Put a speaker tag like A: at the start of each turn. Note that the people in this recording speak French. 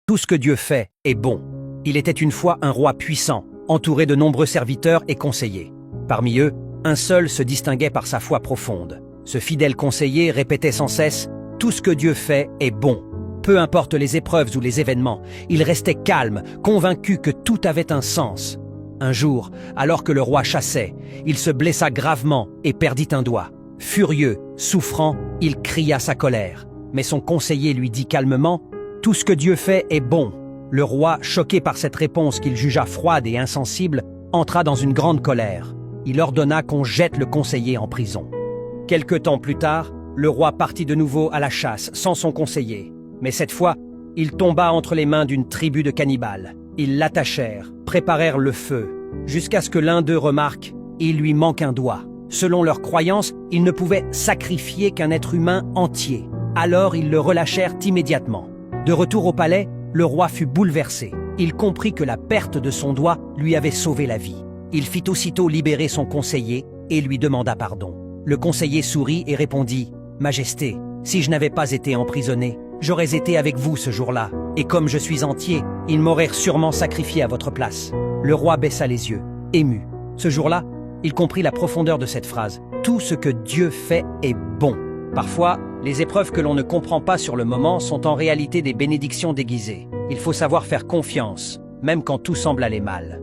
A: Tout ce que Dieu fait est bon. Il était une fois un roi puissant, entouré de nombreux serviteurs et conseillers. Parmi eux, un seul se distinguait par sa foi profonde. Ce fidèle conseiller répétait sans cesse « Tout ce que Dieu fait est bon ». Peu importe les épreuves ou les événements, il restait calme, convaincu que tout avait un sens. Un jour, alors que le roi chassait, il se blessa gravement et perdit un doigt. Furieux, souffrant, il cria sa colère. Mais son conseiller lui dit calmement « Tout ce que Dieu fait est bon ». Le roi, choqué par cette réponse qu'il jugea froide et insensible, entra dans une grande colère. Il ordonna qu'on jette le conseiller en prison. Quelque temps plus tard, le roi partit de nouveau à la chasse sans son conseiller. Mais cette fois, il tomba entre les mains d'une tribu de cannibales. Ils l'attachèrent, préparèrent le feu, jusqu'à ce que l'un d'eux remarque « Il lui manque un doigt ». Selon leur croyance, ils ne pouvaient sacrifier qu'un être humain entier. Alors ils le relâchèrent immédiatement. De retour au palais, le roi fut bouleversé. Il comprit que la perte de son doigt lui avait sauvé la vie. Il fit aussitôt libérer son conseiller et lui demanda pardon. Le conseiller sourit et répondit « Majesté, si je n'avais pas été emprisonné, j'aurais été avec vous ce jour-là, et comme je suis entier, ils m'auraient sûrement sacrifié à votre place. » Le roi baissa les yeux, ému. Ce jour-là, il comprit la profondeur de cette phrase. Tout ce que Dieu fait est bon. Parfois, les épreuves que l'on ne comprend pas sur le moment sont en réalité des bénédictions déguisées. Il faut savoir faire confiance, même quand tout semble aller mal.